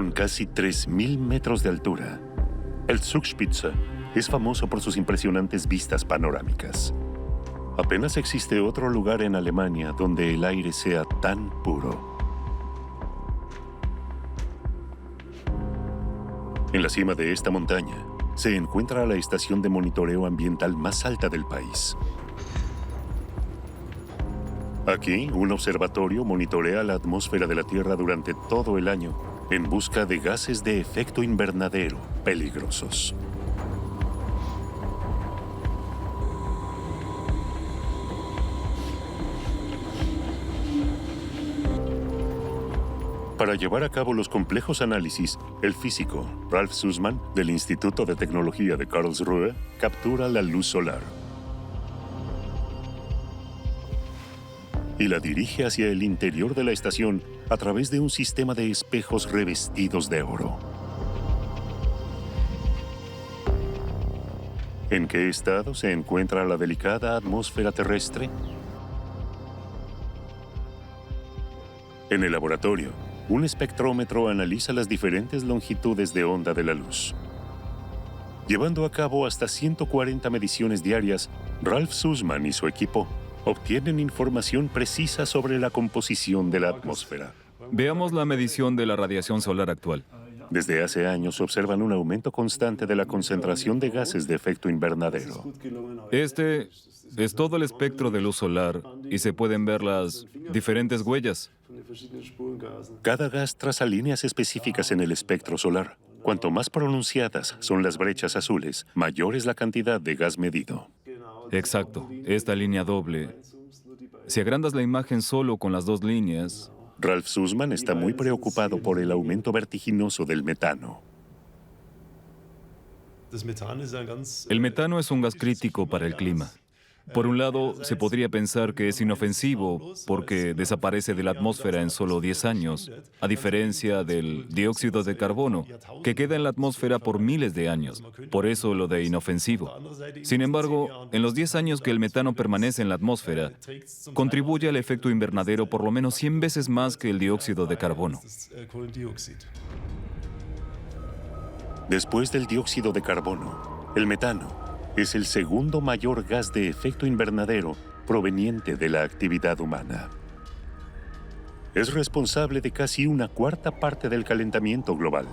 Con casi 3.000 metros de altura, el Zugspitze es famoso por sus impresionantes vistas panorámicas. Apenas existe otro lugar en Alemania donde el aire sea tan puro. En la cima de esta montaña se encuentra la estación de monitoreo ambiental más alta del país. Aquí, un observatorio monitorea la atmósfera de la Tierra durante todo el año en busca de gases de efecto invernadero peligrosos. Para llevar a cabo los complejos análisis, el físico Ralf Sussman, del Instituto de Tecnología de Karlsruhe, captura la luz solar y la dirige hacia el interior de la estación a través de un sistema de espejos revestidos de oro. ¿En qué estado se encuentra la delicada atmósfera terrestre? En el laboratorio, un espectrómetro analiza las diferentes longitudes de onda de la luz. Llevando a cabo hasta 140 mediciones diarias, Ralf Sussman y su equipo obtienen información precisa sobre la composición de la atmósfera. Veamos la medición de la radiación solar actual. Desde hace años observan un aumento constante de la concentración de gases de efecto invernadero. Este es todo el espectro de luz solar y se pueden ver las diferentes huellas. Cada gas traza líneas específicas en el espectro solar. Cuanto más pronunciadas son las brechas azules, mayor es la cantidad de gas medido. Exacto, esta línea doble. Si agrandas la imagen solo con las dos líneas, Ralf Sussman está muy preocupado por el aumento vertiginoso del metano. el metano es un gas crítico para el clima. Por un lado, se podría pensar que es inofensivo porque desaparece de la atmósfera en solo 10 años, a diferencia del dióxido de carbono, que queda en la atmósfera por miles de años. Por eso lo de inofensivo. Sin embargo, en los 10 años que el metano permanece en la atmósfera, contribuye al efecto invernadero por lo menos 100 veces más que el dióxido de carbono. Después del dióxido de carbono, el metano es el segundo mayor gas de efecto invernadero proveniente de la actividad humana. Es responsable de casi una cuarta parte del calentamiento global.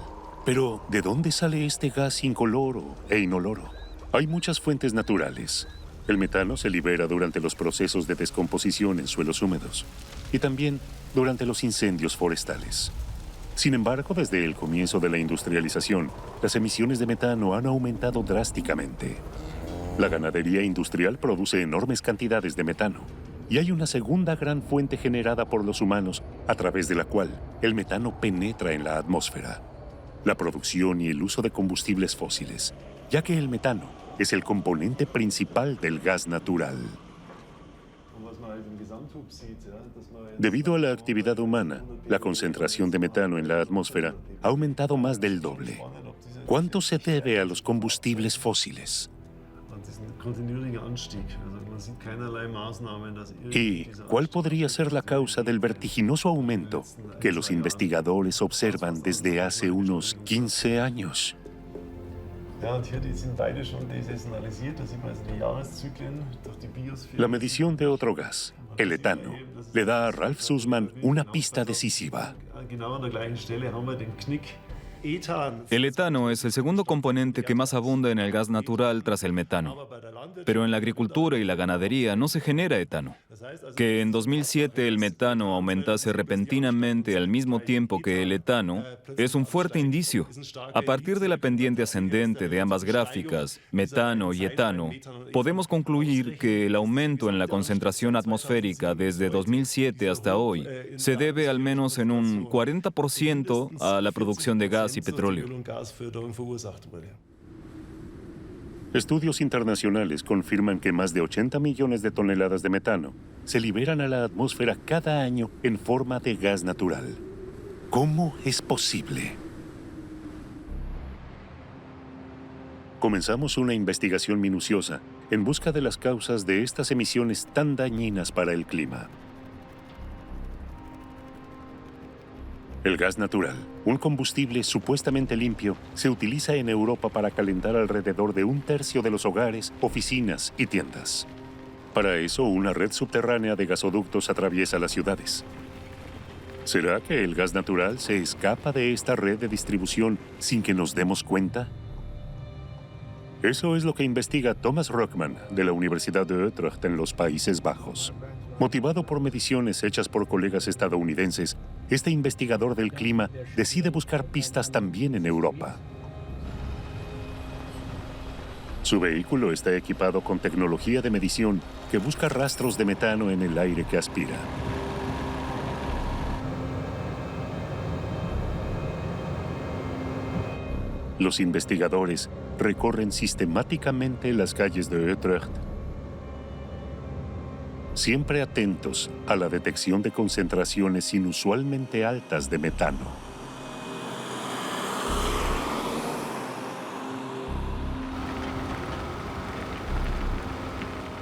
Pero, ¿de dónde sale este gas incoloro e inoloro? Hay muchas fuentes naturales. El metano se libera durante los procesos de descomposición en suelos húmedos y también durante los incendios forestales. Sin embargo, desde el comienzo de la industrialización, las emisiones de metano han aumentado drásticamente. La ganadería industrial produce enormes cantidades de metano, y hay una segunda gran fuente generada por los humanos a través de la cual el metano penetra en la atmósfera: la producción y el uso de combustibles fósiles, ya que el metano es el componente principal del gas natural. Debido a la actividad humana, la concentración de metano en la atmósfera ha aumentado más del doble. ¿Cuánto se debe a los combustibles fósiles? ¿Y cuál podría ser la causa del vertiginoso aumento que los investigadores observan desde hace unos 15 años? La medición de otro gas, el etano, le da a Ralf Sussman una pista decisiva. El etano es el segundo componente que más abunda en el gas natural tras el metano. Pero en la agricultura y la ganadería no se genera etano. Que en 2007 el metano aumentase repentinamente al mismo tiempo que el etano es un fuerte indicio. A partir de la pendiente ascendente de ambas gráficas, metano y etano, podemos concluir que el aumento en la concentración atmosférica desde 2007 hasta hoy se debe al menos en un 40% a la producción de gas y petróleo. Estudios internacionales confirman que más de 80 millones de toneladas de metano se liberan a la atmósfera cada año en forma de gas natural. ¿Cómo es posible? Comenzamos una investigación minuciosa en busca de las causas de estas emisiones tan dañinas para el clima. El gas natural, un combustible supuestamente limpio, se utiliza en Europa para calentar alrededor de un tercio de los hogares, oficinas y tiendas. Para eso, una red subterránea de gasoductos atraviesa las ciudades. ¿Será que el gas natural se escapa de esta red de distribución sin que nos demos cuenta? Eso es lo que investiga Thomas Rockman de la Universidad de Utrecht en los Países Bajos. Motivado por mediciones hechas por colegas estadounidenses, este investigador del clima decide buscar pistas también en Europa. Su vehículo está equipado con tecnología de medición que busca rastros de metano en el aire que aspira. Los investigadores recorren sistemáticamente las calles de Utrecht, siempre atentos a la detección de concentraciones inusualmente altas de metano.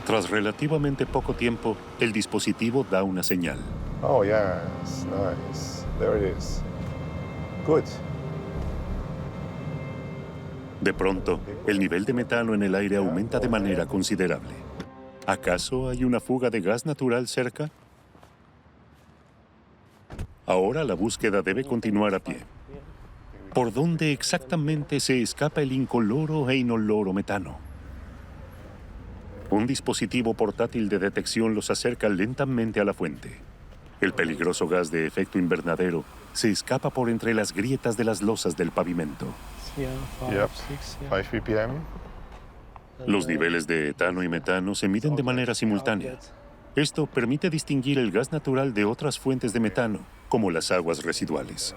Tras relativamente poco tiempo, el dispositivo da una señal. Oh, yes, nice. There it is. Good. De pronto, el nivel de metano en el aire aumenta de manera considerable. ¿Acaso hay una fuga de gas natural cerca? Ahora la búsqueda debe continuar a pie. ¿Por dónde exactamente se escapa el incoloro e inoloro metano? Un dispositivo portátil de detección los acerca lentamente a la fuente. El peligroso gas de efecto invernadero se escapa por entre las grietas de las losas del pavimento. Yep, 5 ppm. Los niveles de etano y metano se miden de manera simultánea. Esto permite distinguir el gas natural de otras fuentes de metano, como las aguas residuales.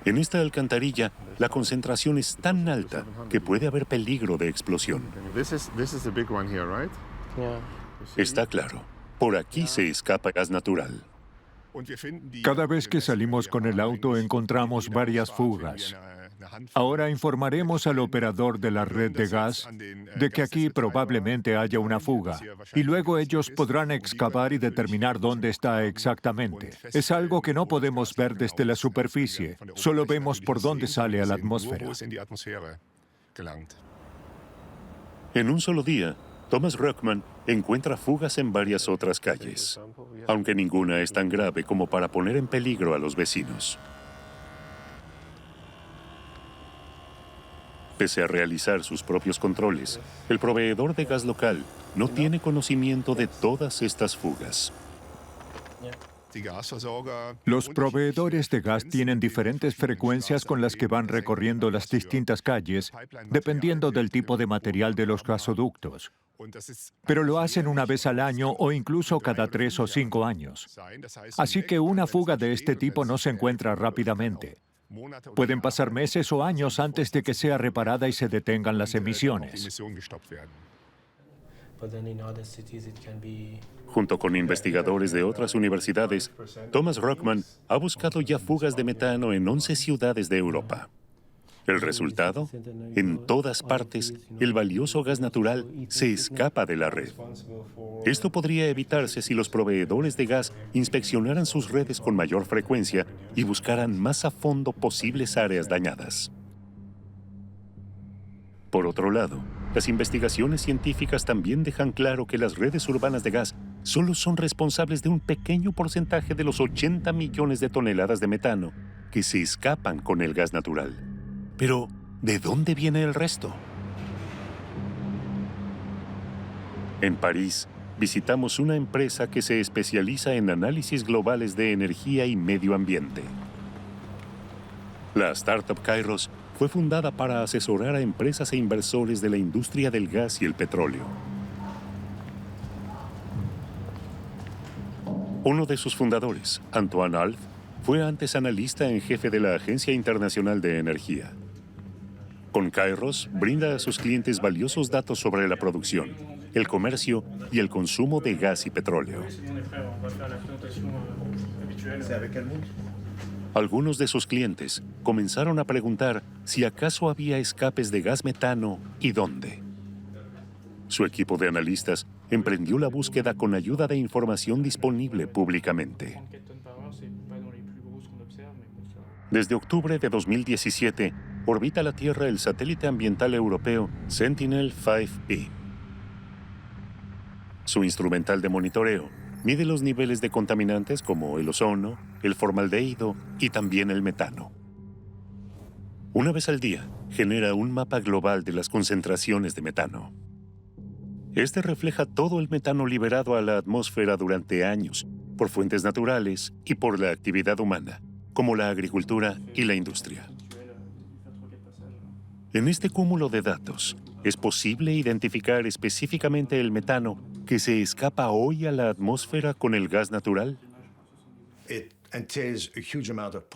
En esta alcantarilla, la concentración es tan alta que puede haber peligro de explosión. This is the big one here, right? Está claro, por aquí se escapa gas natural. Cada vez que salimos con el auto encontramos varias fugas. Ahora informaremos al operador de la red de gas de que aquí probablemente haya una fuga y luego ellos podrán excavar y determinar dónde está exactamente. Es algo que no podemos ver desde la superficie, solo vemos por dónde sale a la atmósfera. En un solo día, Thomas Rockman encuentra fugas en varias otras calles, aunque ninguna es tan grave como para poner en peligro a los vecinos. Pese a realizar sus propios controles, el proveedor de gas local no tiene conocimiento de todas estas fugas. Los proveedores de gas tienen diferentes frecuencias con las que van recorriendo las distintas calles, dependiendo del tipo de material de los gasoductos. Pero lo hacen una vez al año o incluso cada 3 o 5 años. Así que una fuga de este tipo no se encuentra rápidamente. Pueden pasar meses o años antes de que sea reparada y se detengan las emisiones. Junto con investigadores de otras universidades, Thomas Rockman ha buscado ya fugas de metano en 11 ciudades de Europa. ¿El resultado? En todas partes, el valioso gas natural se escapa de la red. Esto podría evitarse si los proveedores de gas inspeccionaran sus redes con mayor frecuencia y buscaran más a fondo posibles áreas dañadas. Por otro lado, las investigaciones científicas también dejan claro que las redes urbanas de gas solo son responsables de un pequeño porcentaje de los 80 millones de toneladas de metano que se escapan con el gas natural. Pero, ¿de dónde viene el resto? En París, visitamos una empresa que se especializa en análisis globales de energía y medio ambiente. La startup Kairos fue fundada para asesorar a empresas e inversores de la industria del gas y el petróleo. Uno de sus fundadores, Antoine Alf, fue antes analista en jefe de la Agencia Internacional de Energía. Con Kairos, brinda a sus clientes valiosos datos sobre la producción, el comercio y el consumo de gas y petróleo. Algunos de sus clientes comenzaron a preguntar si acaso había escapes de gas metano y dónde. Su equipo de analistas emprendió la búsqueda con ayuda de información disponible públicamente. Desde octubre de 2017, orbita la Tierra el satélite ambiental europeo Sentinel-5P. Su instrumental de monitoreo mide los niveles de contaminantes como el ozono, el formaldehído y también el metano. Una vez al día, genera un mapa global de las concentraciones de metano. Este refleja todo el metano liberado a la atmósfera durante años, por fuentes naturales y por la actividad humana, como la agricultura y la industria. En este cúmulo de datos, es posible identificar específicamente el metano que se escapa hoy a la atmósfera con el gas natural.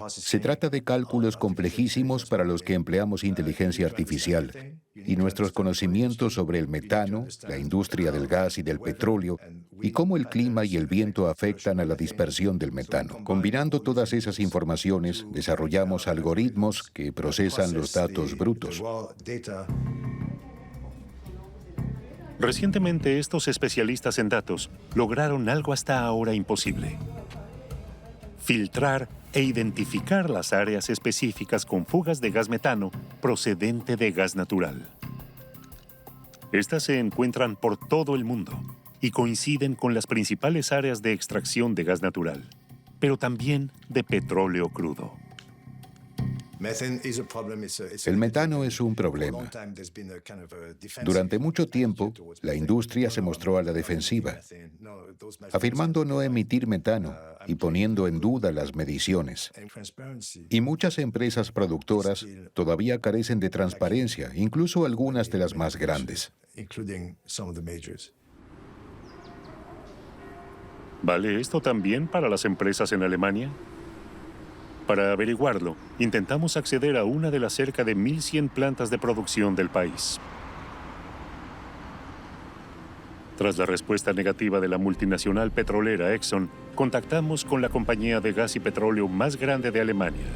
Se trata de cálculos complejísimos para los que empleamos inteligencia artificial, y nuestros conocimientos sobre el metano, la industria del gas y del petróleo, y cómo el clima y el viento afectan a la dispersión del metano. Combinando todas esas informaciones, desarrollamos algoritmos que procesan los datos brutos. Recientemente, estos especialistas en datos lograron algo hasta ahora imposible: filtrar e identificar las áreas específicas con fugas de gas metano procedente de gas natural. Estas se encuentran por todo el mundo y coinciden con las principales áreas de extracción de gas natural, pero también de petróleo crudo. El metano es un problema. Durante mucho tiempo, la industria se mostró a la defensiva, afirmando no emitir metano y poniendo en duda las mediciones. Y muchas empresas productoras todavía carecen de transparencia, incluso algunas de las más grandes. ¿Vale esto también para las empresas en Alemania? Para averiguarlo, intentamos acceder a una de las cerca de 1.100 plantas de producción del país. Tras la respuesta negativa de la multinacional petrolera Exxon, contactamos con la compañía de gas y petróleo más grande de Alemania,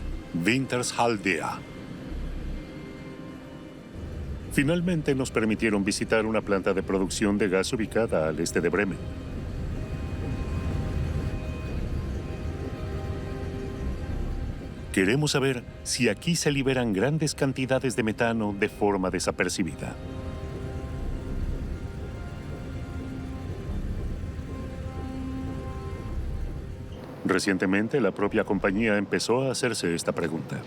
Wintershall-Dea. Finalmente nos permitieron visitar una planta de producción de gas ubicada al este de Bremen. Queremos saber si aquí se liberan grandes cantidades de metano de forma desapercibida. Recientemente, la propia compañía empezó a hacerse esta pregunta.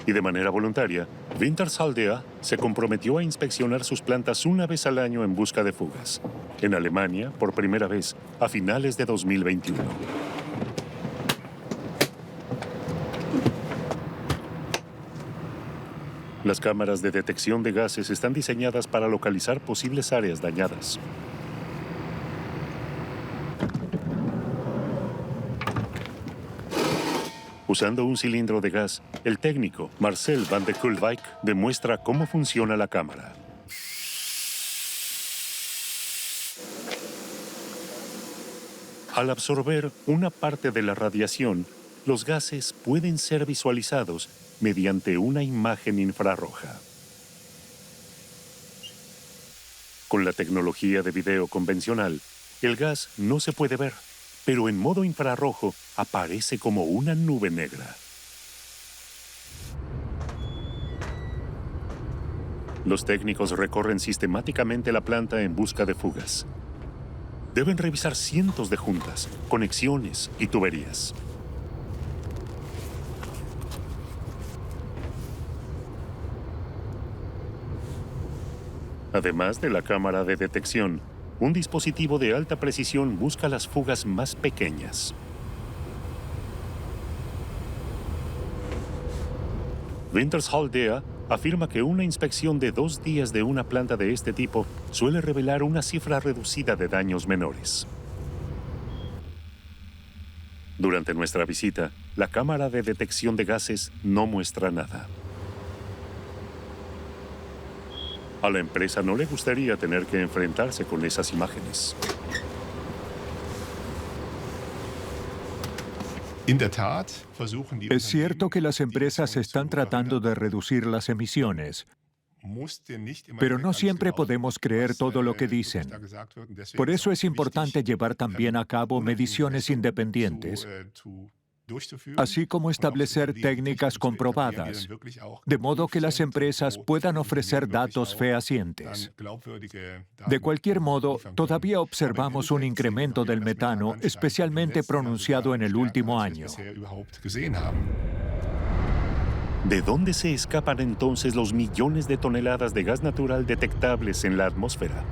Y de manera voluntaria, Wintershall-Dea se comprometió a inspeccionar sus plantas una vez al año en busca de fugas. En Alemania, por primera vez, a finales de 2021. Las cámaras de detección de gases están diseñadas para localizar posibles áreas dañadas. Usando un cilindro de gas, el técnico Marcel van de Kulwijk demuestra cómo funciona la cámara. Al absorber una parte de la radiación, los gases pueden ser visualizados mediante una imagen infrarroja. Con la tecnología de video convencional, el gas no se puede ver, pero en modo infrarrojo aparece como una nube negra. Los técnicos recorren sistemáticamente la planta en busca de fugas. Deben revisar cientos de juntas, conexiones y tuberías. Además de la cámara de detección, un dispositivo de alta precisión busca las fugas más pequeñas. Wintershall-Dea afirma que una inspección de 2 días de una planta de este tipo suele revelar una cifra reducida de daños menores. Durante nuestra visita, la cámara de detección de gases no muestra nada. A la empresa no le gustaría tener que enfrentarse con esas imágenes. Es cierto que las empresas están tratando de reducir las emisiones, pero no siempre podemos creer todo lo que dicen. Por eso es importante llevar también a cabo mediciones independientes así como establecer técnicas comprobadas, de modo que las empresas puedan ofrecer datos fehacientes. De cualquier modo, todavía observamos un incremento del metano especialmente pronunciado en el último año. ¿De dónde se escapan entonces los millones de toneladas de gas natural detectables en la atmósfera?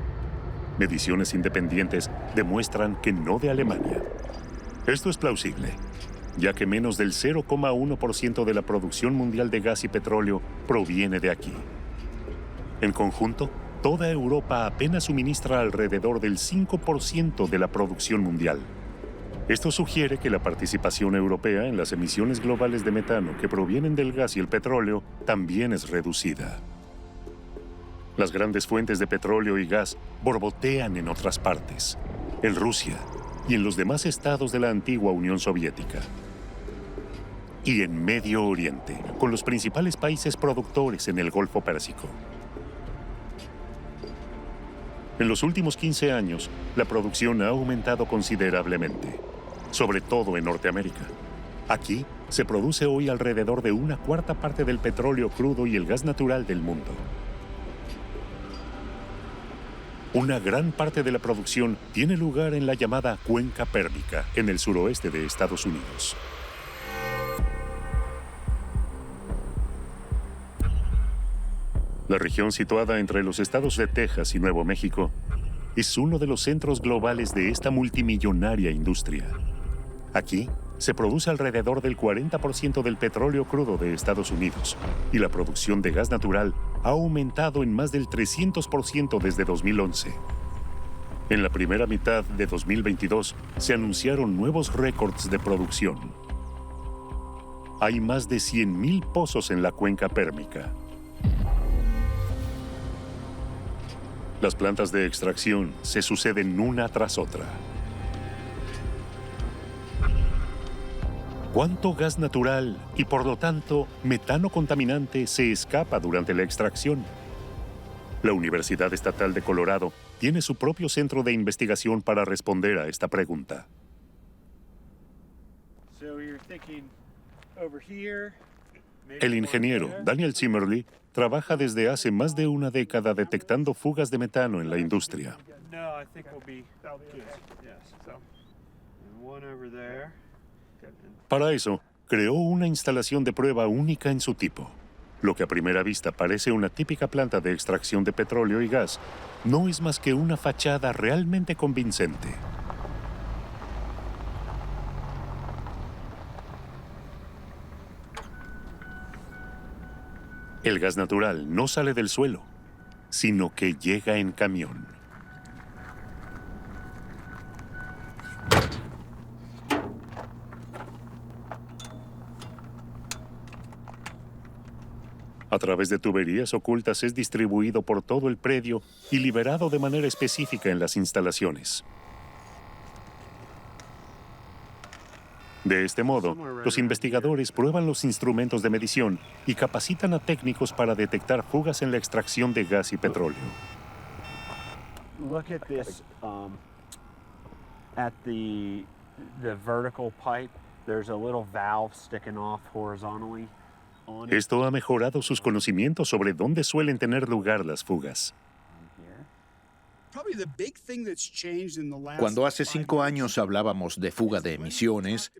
Mediciones independientes demuestran que no de Alemania. Esto es plausible, ya que menos del 0,1% de la producción mundial de gas y petróleo proviene de aquí. En conjunto, toda Europa apenas suministra alrededor del 5% de la producción mundial. Esto sugiere que la participación europea en las emisiones globales de metano que provienen del gas y el petróleo también es reducida. Las grandes fuentes de petróleo y gas borbotean en otras partes, en Rusia y en los demás estados de la antigua Unión Soviética. Y en Medio Oriente, con los principales países productores en el Golfo Pérsico. En los últimos 15 años, la producción ha aumentado considerablemente, sobre todo en Norteamérica. Aquí se produce hoy alrededor de 1/4 parte del petróleo crudo y el gas natural del mundo. Una gran parte de la producción tiene lugar en la llamada Cuenca Pérmica, en el suroeste de Estados Unidos. La región situada entre los estados de Texas y Nuevo México es uno de los centros globales de esta multimillonaria industria. Aquí se produce alrededor del 40% del petróleo crudo de Estados Unidos y la producción de gas natural ha aumentado en más del 300% desde 2011. En la primera mitad de 2022 se anunciaron nuevos récords de producción. Hay más de 100,000 pozos en la cuenca pérmica. Las plantas de extracción se suceden una tras otra. ¿Cuánto gas natural y, por lo tanto, metano contaminante se escapa durante la extracción? La Universidad Estatal de Colorado tiene su propio centro de investigación para responder a esta pregunta. El ingeniero Daniel Zimmerli trabaja desde hace más de una década detectando fugas de metano en la industria. Para eso, creó una instalación de prueba única en su tipo. Lo que a primera vista parece una típica planta de extracción de petróleo y gas, no es más que una fachada realmente convincente. El gas natural no sale del suelo, sino que llega en camión. A través de tuberías ocultas es distribuido por todo el predio y liberado de manera específica en las instalaciones. De este modo, los investigadores prueban los instrumentos de medición y capacitan a técnicos para detectar fugas en la extracción de gas y petróleo. Look at this, at the vertical pipe, there's a little valve sticking off horizontally. Esto ha mejorado sus conocimientos sobre dónde suelen tener lugar las fugas. Cuando hace 5 años hablábamos de fuga de emisiones,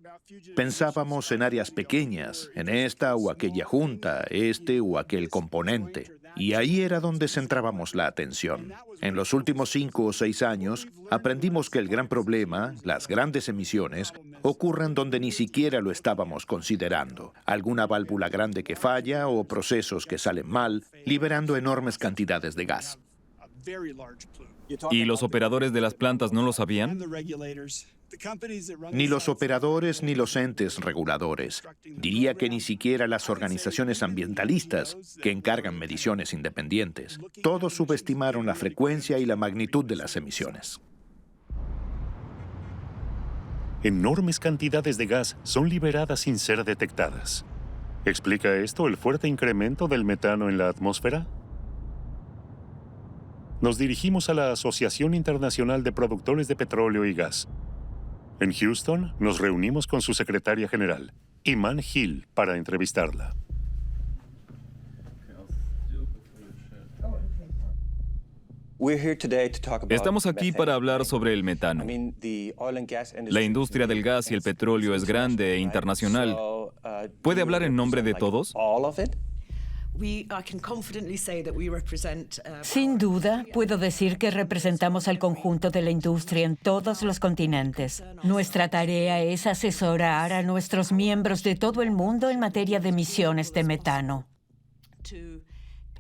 pensábamos en áreas pequeñas, en esta o aquella junta, este o aquel componente. Y ahí era donde centrábamos la atención. En los últimos 5 o 6 años, aprendimos que el gran problema, las grandes emisiones, ocurren donde ni siquiera lo estábamos considerando. Alguna válvula grande que falla o procesos que salen mal, liberando enormes cantidades de gas. ¿Y los operadores de las plantas no lo sabían? Ni los operadores ni los entes reguladores. Diría que ni siquiera las organizaciones ambientalistas, que encargan mediciones independientes. Todos subestimaron la frecuencia y la magnitud de las emisiones. Enormes cantidades de gas son liberadas sin ser detectadas. ¿Explica esto el fuerte incremento del metano en la atmósfera? Nos dirigimos a la Asociación Internacional de Productores de Petróleo y Gas. En Houston, nos reunimos con su secretaria general, Iman Hill, para entrevistarla. Estamos aquí para hablar sobre el metano. La industria del gas y el petróleo es grande e internacional. ¿Puede hablar en nombre de todos? Sin duda, puedo decir que representamos al conjunto de la industria en todos los continentes. Nuestra tarea es asesorar a nuestros miembros de todo el mundo en materia de emisiones de metano.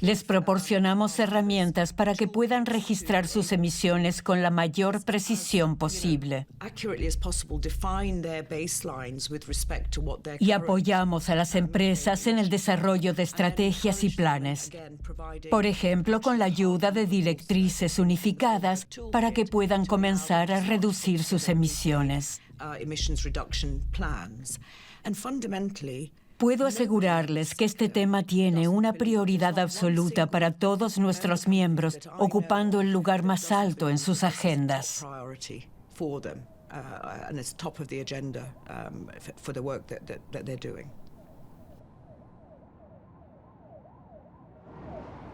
Les proporcionamos herramientas para que puedan registrar sus emisiones con la mayor precisión posible. Y apoyamos a las empresas en el desarrollo de estrategias y planes. Por ejemplo, con la ayuda de directrices unificadas para que puedan comenzar a reducir sus emisiones. Puedo asegurarles que este tema tiene una prioridad absoluta para todos nuestros miembros, ocupando el lugar más alto en sus agendas.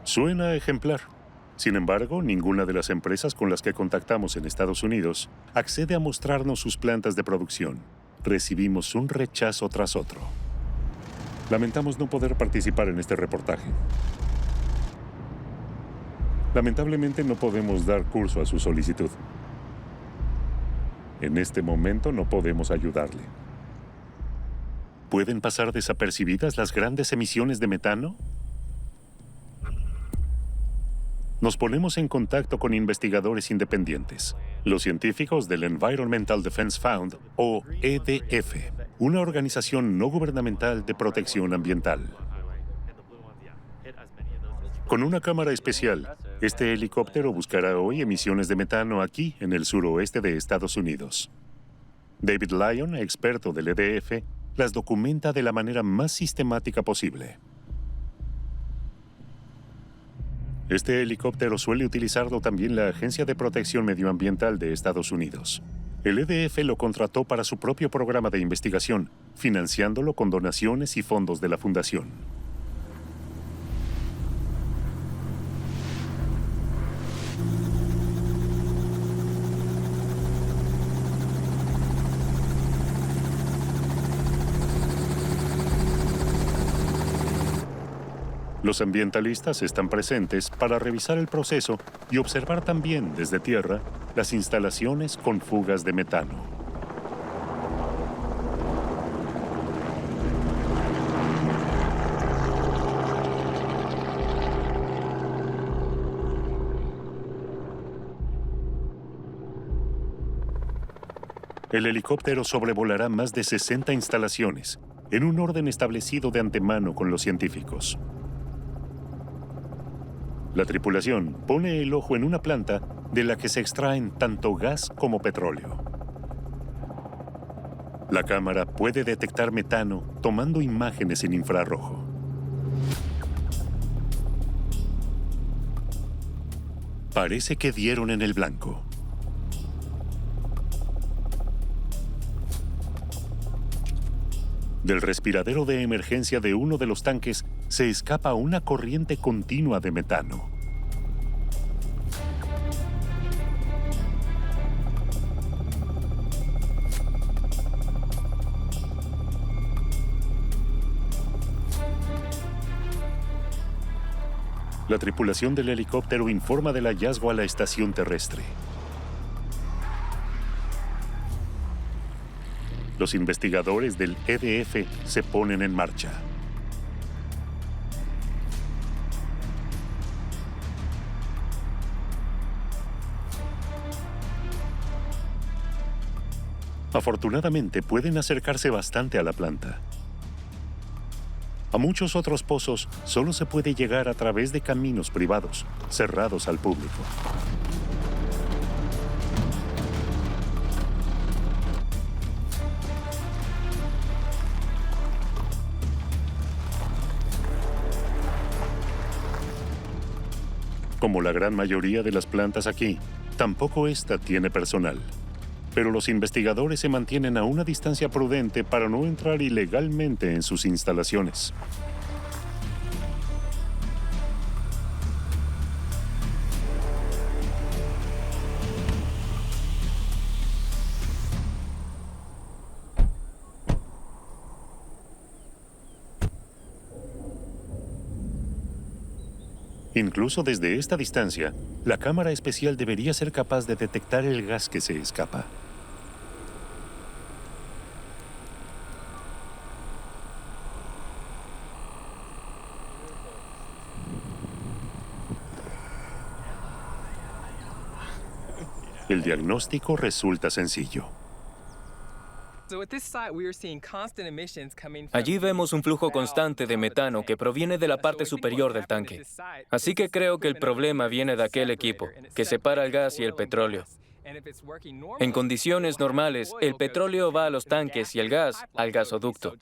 Suena ejemplar. Sin embargo, ninguna de las empresas con las que contactamos en Estados Unidos accede a mostrarnos sus plantas de producción. Recibimos un rechazo tras otro. Lamentamos no poder participar en este reportaje. Lamentablemente no podemos dar curso a su solicitud. En este momento no podemos ayudarle. ¿Pueden pasar desapercibidas las grandes emisiones de metano? Nos ponemos en contacto con investigadores independientes, los científicos del Environmental Defense Fund, o EDF, una organización no gubernamental de protección ambiental. Con una cámara especial, este helicóptero buscará hoy emisiones de metano aquí, en el suroeste de Estados Unidos. David Lyon, experto del EDF, las documenta de la manera más sistemática posible. Este helicóptero suele utilizarlo también la Agencia de Protección Medioambiental de Estados Unidos. El EDF lo contrató para su propio programa de investigación, financiándolo con donaciones y fondos de la Fundación. Los ambientalistas están presentes para revisar el proceso y observar también desde tierra las instalaciones con fugas de metano. El helicóptero sobrevolará más de 60 instalaciones, en un orden establecido de antemano con los científicos. La tripulación pone el ojo en una planta de la que se extraen tanto gas como petróleo. La cámara puede detectar metano tomando imágenes en infrarrojo. Parece que dieron en el blanco. Del respiradero de emergencia de uno de los tanques se escapa una corriente continua de metano. La tripulación del helicóptero informa del hallazgo a la estación terrestre. Los investigadores del EDF se ponen en marcha. Afortunadamente, pueden acercarse bastante a la planta. A muchos otros pozos solo se puede llegar a través de caminos privados, cerrados al público. Como la gran mayoría de las plantas aquí, tampoco esta tiene personal. pero los investigadores se mantienen a una distancia prudente para no entrar ilegalmente en sus instalaciones. Incluso desde esta distancia, la cámara especial debería ser capaz de detectar el gas que se escapa. El diagnóstico resulta sencillo. Allí vemos un flujo constante de metano que proviene de la parte superior del tanque. Así que creo que el problema viene de aquel equipo, que separa el gas y el petróleo. En condiciones normales, el petróleo va a los tanques y el gas al gasoducto.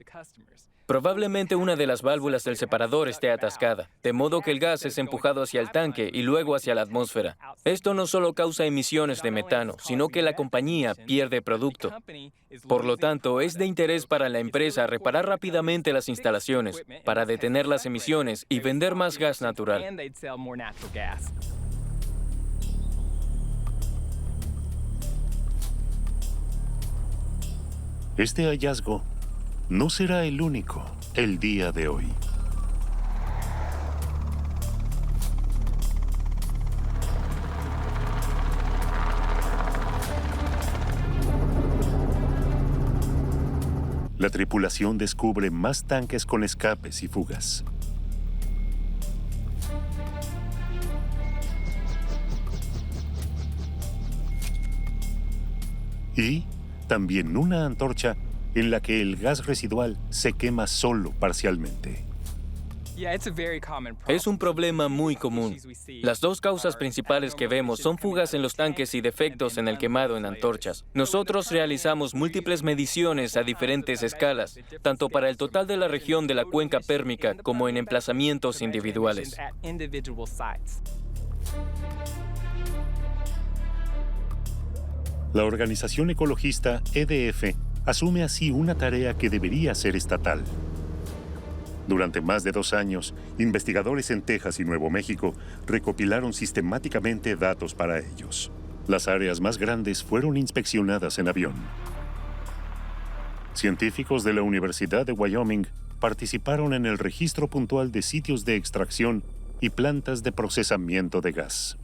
Probablemente una de las válvulas del separador esté atascada, de modo que el gas es empujado hacia el tanque y luego hacia la atmósfera. Esto no solo causa emisiones de metano, sino que la compañía pierde producto. Por lo tanto, es de interés para la empresa reparar rápidamente las instalaciones para detener las emisiones y vender más gas natural. Este hallazgo no será el único el día de hoy. La tripulación descubre más tanques con escapes y fugas. Y también una antorcha en la que el gas residual se quema solo parcialmente. Es un problema muy común. Las dos causas principales que vemos son fugas en los tanques y defectos en el quemado en antorchas. Nosotros realizamos múltiples mediciones a diferentes escalas, tanto para el total de la región de la cuenca pérmica como en emplazamientos individuales. La organización ecologista EDF asume así una tarea que debería ser estatal. Durante más de 2 años, investigadores en Texas y Nuevo México recopilaron sistemáticamente datos para ellos. Las áreas más grandes fueron inspeccionadas en avión. Científicos de la Universidad de Wyoming participaron en el registro puntual de sitios de extracción y plantas de procesamiento de gas.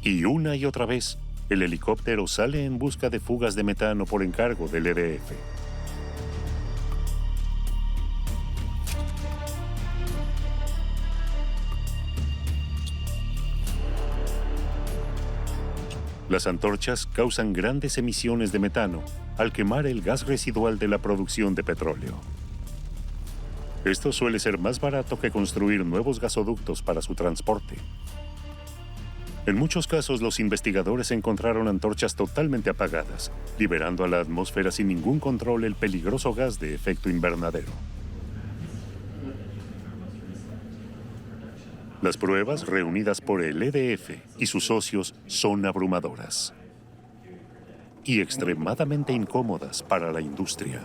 Y una y otra vez, el helicóptero sale en busca de fugas de metano por encargo del EDF. Las antorchas causan grandes emisiones de metano al quemar el gas residual de la producción de petróleo. Esto suele ser más barato que construir nuevos gasoductos para su transporte. En muchos casos, los investigadores encontraron antorchas totalmente apagadas, liberando a la atmósfera sin ningún control el peligroso gas de efecto invernadero. Las pruebas reunidas por el EDF y sus socios son abrumadoras y extremadamente incómodas para la industria.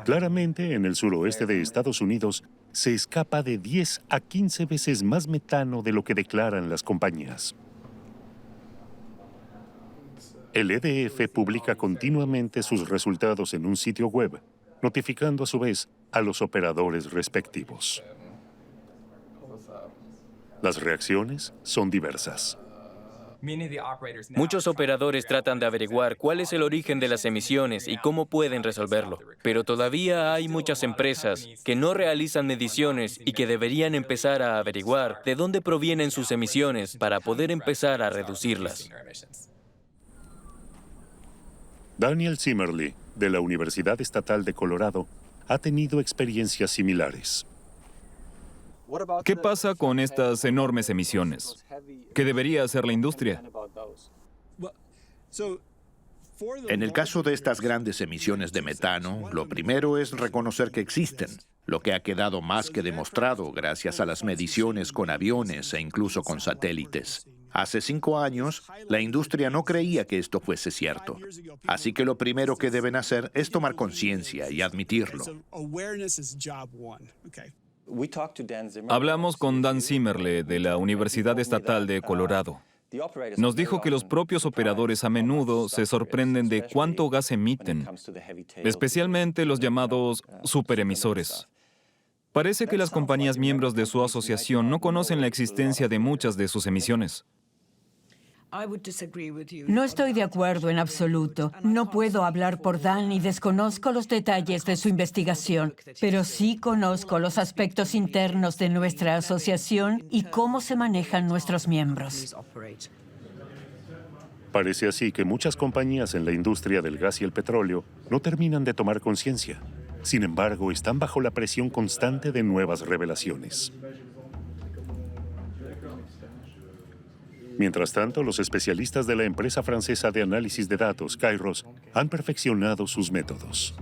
Claramente, en el suroeste de Estados Unidos, se escapa de 10 a 15 veces más metano de lo que declaran las compañías. El EDF publica continuamente sus resultados en un sitio web, notificando a su vez a los operadores respectivos. Las reacciones son diversas. Muchos operadores tratan de averiguar cuál es el origen de las emisiones y cómo pueden resolverlo. Pero todavía hay muchas empresas que no realizan mediciones y que deberían empezar a averiguar de dónde provienen sus emisiones para poder empezar a reducirlas. Daniel Zimmerly, de la Universidad Estatal de Colorado, ha tenido experiencias similares. ¿Qué pasa con estas enormes emisiones? ¿Qué debería hacer la industria? En el caso de estas grandes emisiones de metano, lo primero es reconocer que existen, lo que ha quedado más que demostrado gracias a las mediciones con aviones e incluso con satélites. Hace 5 años, la industria no creía que esto fuese cierto. Así que lo primero que deben hacer es tomar conciencia y admitirlo. Hablamos con Dan Zimmerle de la Universidad Estatal de Colorado. Nos dijo que los propios operadores a menudo se sorprenden de cuánto gas emiten, especialmente los llamados superemisores. Parece que las compañías miembros de su asociación no conocen la existencia de muchas de sus emisiones. No estoy de acuerdo en absoluto. No puedo hablar por Dan y desconozco los detalles de su investigación, pero sí conozco los aspectos internos de nuestra asociación y cómo se manejan nuestros miembros. Parece así que muchas compañías en la industria del gas y el petróleo no terminan de tomar conciencia. Sin embargo, están bajo la presión constante de nuevas revelaciones. Mientras tanto, los especialistas de la empresa francesa de análisis de datos, Kairos, han perfeccionado sus métodos.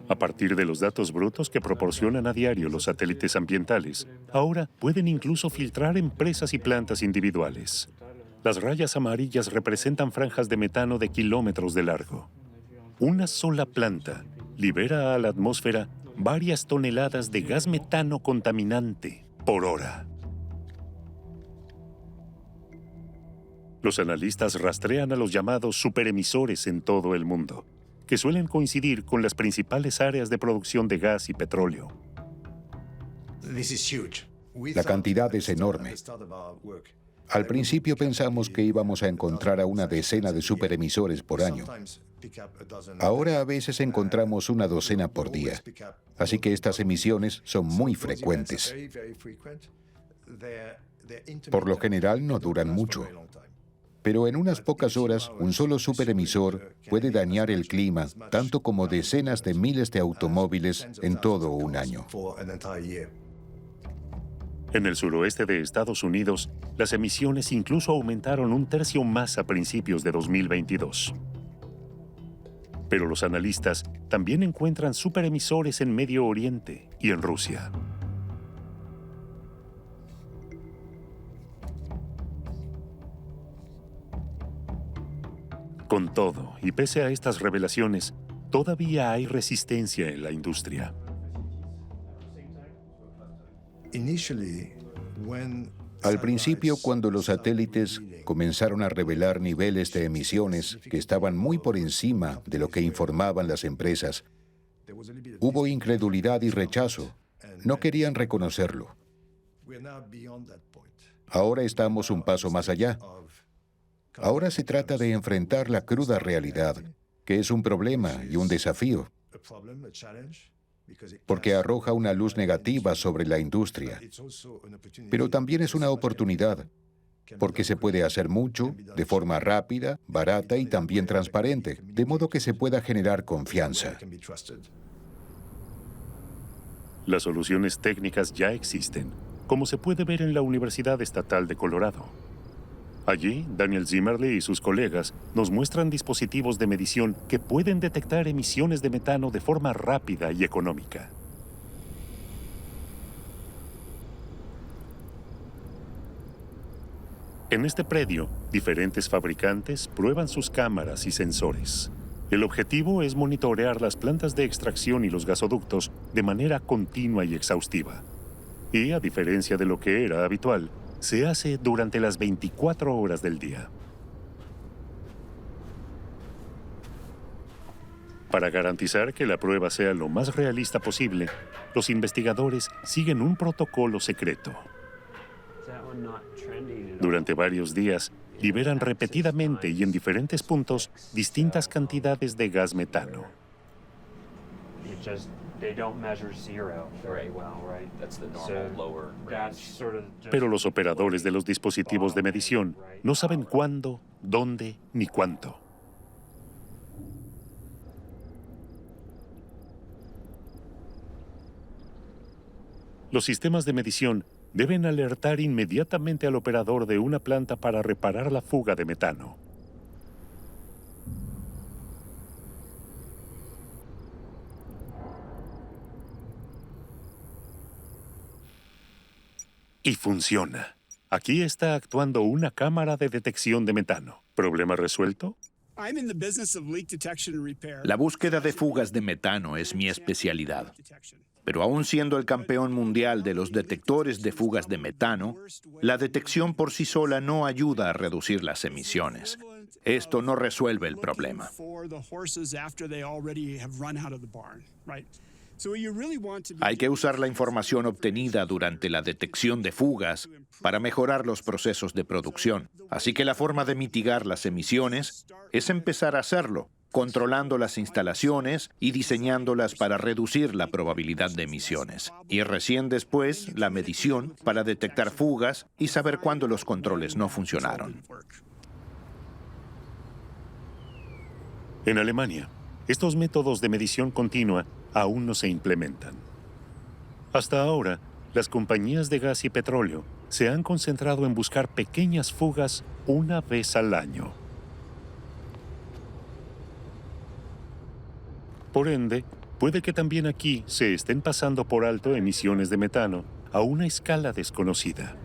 A partir de los datos brutos que proporcionan a diario los satélites ambientales, ahora pueden incluso filtrar empresas y plantas individuales. Las rayas amarillas representan franjas de metano de kilómetros de largo. Una sola planta libera a la atmósfera varias toneladas de gas metano contaminante por hora. Los analistas rastrean a los llamados superemisores en todo el mundo, que suelen coincidir con las principales áreas de producción de gas y petróleo. La cantidad es enorme. Al principio pensamos que íbamos a encontrar a una decena de superemisores por año. Ahora a veces encontramos una docena por día. Así que estas emisiones son muy frecuentes. Por lo general no duran mucho. Pero en unas pocas horas, un solo superemisor puede dañar el clima, tanto como decenas de miles de automóviles en todo un año. En el suroeste de Estados Unidos, las emisiones incluso aumentaron 1/3 más a principios de 2022. Pero los analistas también encuentran superemisores en Medio Oriente y en Rusia. Con todo, y pese a estas revelaciones, todavía hay resistencia en la industria. Al principio, cuando los satélites comenzaron a revelar niveles de emisiones que estaban muy por encima de lo que informaban las empresas, hubo incredulidad y rechazo. No querían reconocerlo. Ahora estamos un paso más allá. Ahora se trata de enfrentar la cruda realidad, que es un problema y un desafío, porque arroja una luz negativa sobre la industria. Pero también es una oportunidad, porque se puede hacer mucho, de forma rápida, barata y también transparente, de modo que se pueda generar confianza. Las soluciones técnicas ya existen, como se puede ver en la Universidad Estatal de Colorado. Allí, Daniel Zimmerle y sus colegas nos muestran dispositivos de medición que pueden detectar emisiones de metano de forma rápida y económica. En este predio, diferentes fabricantes prueban sus cámaras y sensores. El objetivo es monitorear las plantas de extracción y los gasoductos de manera continua y exhaustiva. Y, a diferencia de lo que era habitual, se hace durante las 24 horas del día. Para garantizar que la prueba sea lo más realista posible, los investigadores siguen un protocolo secreto. Durante varios días, liberan repetidamente y en diferentes puntos distintas cantidades de gas metano. Pero los operadores de los dispositivos de medición no saben cuándo, dónde ni cuánto. Los sistemas de medición deben alertar inmediatamente al operador de una planta para reparar la fuga de metano. Y funciona. Aquí está actuando una cámara de detección de metano. ¿Problema resuelto? La búsqueda de fugas de metano es mi especialidad. Pero aún siendo el campeón mundial de los detectores de fugas de metano, la detección por sí sola no ayuda a reducir las emisiones. Esto no resuelve el problema. Hay que usar la información obtenida durante la detección de fugas para mejorar los procesos de producción. Así que la forma de mitigar las emisiones es empezar a hacerlo, controlando las instalaciones y diseñándolas para reducir la probabilidad de emisiones. Y recién después, la medición para detectar fugas y saber cuándo los controles no funcionaron. En Alemania, estos métodos de medición continua aún no se implementan. Hasta ahora, las compañías de gas y petróleo se han concentrado en buscar pequeñas fugas una vez al año. Por ende, puede que también aquí se estén pasando por alto emisiones de metano a una escala desconocida.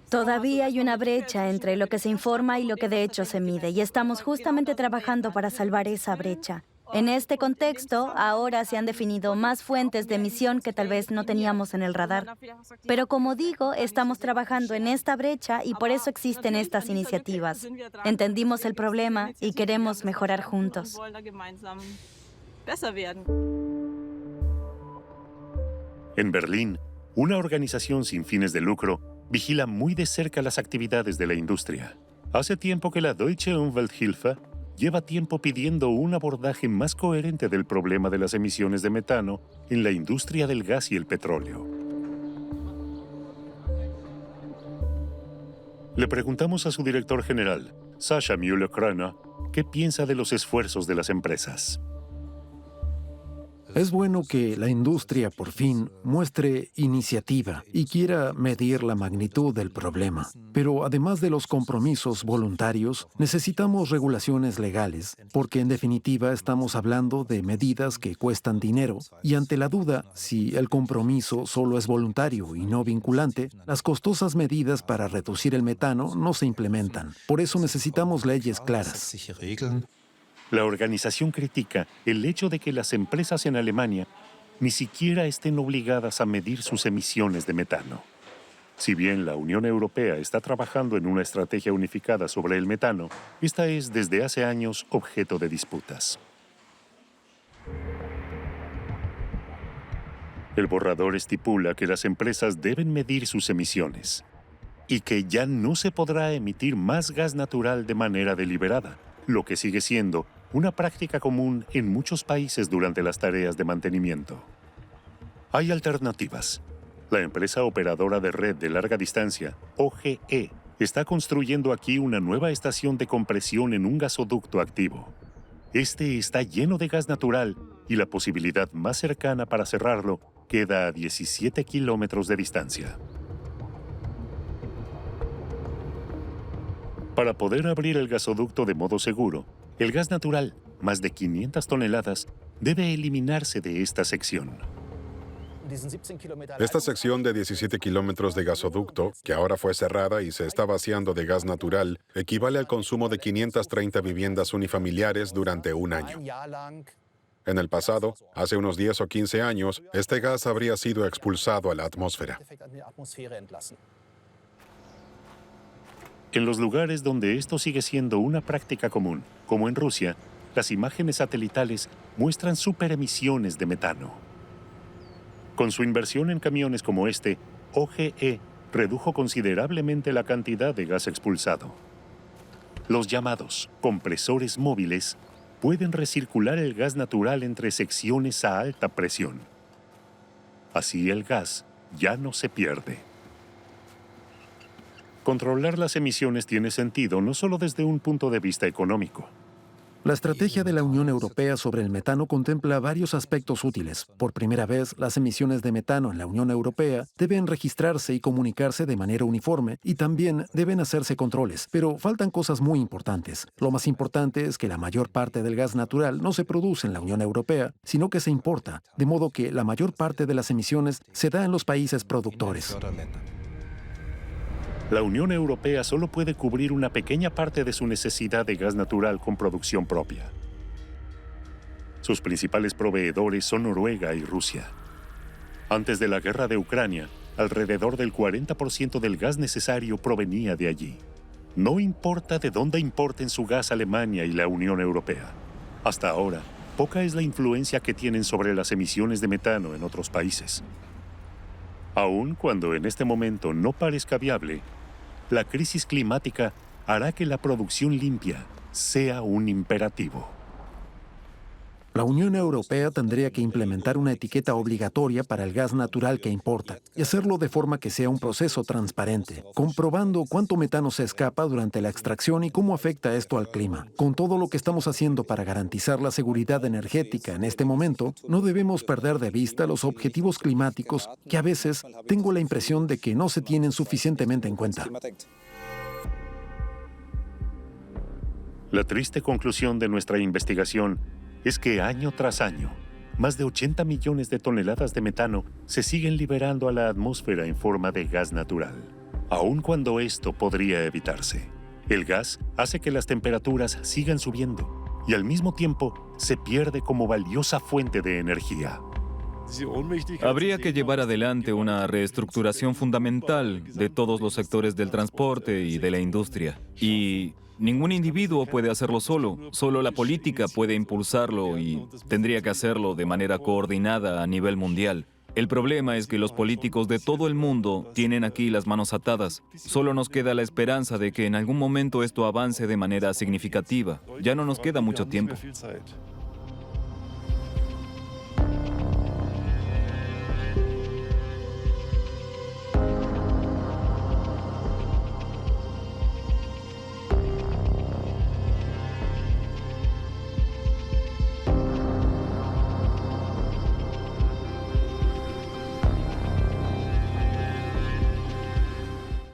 Todavía hay una brecha entre lo que se informa y lo que de hecho se mide, y estamos justamente trabajando para salvar esa brecha. En este contexto, ahora se han definido más fuentes de emisión que tal vez no teníamos en el radar. Pero como digo, estamos trabajando en esta brecha y por eso existen estas iniciativas. Entendimos el problema y queremos mejorar juntos. En Berlín, una organización sin fines de lucro vigila muy de cerca las actividades de la industria. Hace tiempo que la Deutsche Umwelthilfe lleva tiempo pidiendo un abordaje más coherente del problema de las emisiones de metano en la industria del gas y el petróleo. Le preguntamos a su director general, Sascha Müller-Kroner, qué piensa de los esfuerzos de las empresas. Es bueno que la industria por fin muestre iniciativa y quiera medir la magnitud del problema. Pero además de los compromisos voluntarios, necesitamos regulaciones legales, porque en definitiva estamos hablando de medidas que cuestan dinero. Y ante la duda, si el compromiso solo es voluntario y no vinculante, las costosas medidas para reducir el metano no se implementan. Por eso necesitamos leyes claras. La organización critica el hecho de que las empresas en Alemania ni siquiera estén obligadas a medir sus emisiones de metano. Si bien la Unión Europea está trabajando en una estrategia unificada sobre el metano, esta es desde hace años objeto de disputas. El borrador estipula que las empresas deben medir sus emisiones y que ya no se podrá emitir más gas natural de manera deliberada, lo que sigue siendo una práctica común en muchos países durante las tareas de mantenimiento. Hay alternativas. La empresa operadora de red de larga distancia, OGE, está construyendo aquí una nueva estación de compresión en un gasoducto activo. Este está lleno de gas natural y la posibilidad más cercana para cerrarlo queda a 17 kilómetros de distancia. Para poder abrir el gasoducto de modo seguro, el gas natural, más de 500 toneladas, debe eliminarse de esta sección. Esta sección de 17 kilómetros de gasoducto, que ahora fue cerrada y se está vaciando de gas natural, equivale al consumo de 530 viviendas unifamiliares durante un año. En el pasado, hace unos 10 o 15 años, este gas habría sido expulsado a la atmósfera. En los lugares donde esto sigue siendo una práctica común, como en Rusia, las imágenes satelitales muestran superemisiones de metano. Con su inversión en camiones como este, OGE redujo considerablemente la cantidad de gas expulsado. Los llamados compresores móviles pueden recircular el gas natural entre secciones a alta presión. Así el gas ya no se pierde. Controlar las emisiones tiene sentido no solo desde un punto de vista económico. La estrategia de la Unión Europea sobre el metano contempla varios aspectos útiles. Por primera vez, las emisiones de metano en la Unión Europea deben registrarse y comunicarse de manera uniforme y también deben hacerse controles. Pero faltan cosas muy importantes. Lo más importante es que la mayor parte del gas natural no se produce en la Unión Europea, sino que se importa, de modo que la mayor parte de las emisiones se da en los países productores. La Unión Europea solo puede cubrir una pequeña parte de su necesidad de gas natural con producción propia. Sus principales proveedores son Noruega y Rusia. Antes de la guerra de Ucrania, alrededor del 40% del gas necesario provenía de allí. No importa de dónde importen su gas Alemania y la Unión Europea. Hasta ahora, poca es la influencia que tienen sobre las emisiones de metano en otros países. Aun cuando en este momento no parezca viable, la crisis climática hará que la producción limpia sea un imperativo. La Unión Europea tendría que implementar una etiqueta obligatoria para el gas natural que importa y hacerlo de forma que sea un proceso transparente, comprobando cuánto metano se escapa durante la extracción y cómo afecta esto al clima. Con todo lo que estamos haciendo para garantizar la seguridad energética en este momento, no debemos perder de vista los objetivos climáticos que a veces tengo la impresión de que no se tienen suficientemente en cuenta. La triste conclusión de nuestra investigación es que año tras año, más de 80 millones de toneladas de metano se siguen liberando a la atmósfera en forma de gas natural, aun cuando esto podría evitarse. El gas hace que las temperaturas sigan subiendo y al mismo tiempo se pierde como valiosa fuente de energía. Habría que llevar adelante una reestructuración fundamental de todos los sectores del transporte y de la industria. Y ningún individuo puede hacerlo solo. Solo la política puede impulsarlo y tendría que hacerlo de manera coordinada a nivel mundial. El problema es que los políticos de todo el mundo tienen aquí las manos atadas. Solo nos queda la esperanza de que en algún momento esto avance de manera significativa. Ya no nos queda mucho tiempo.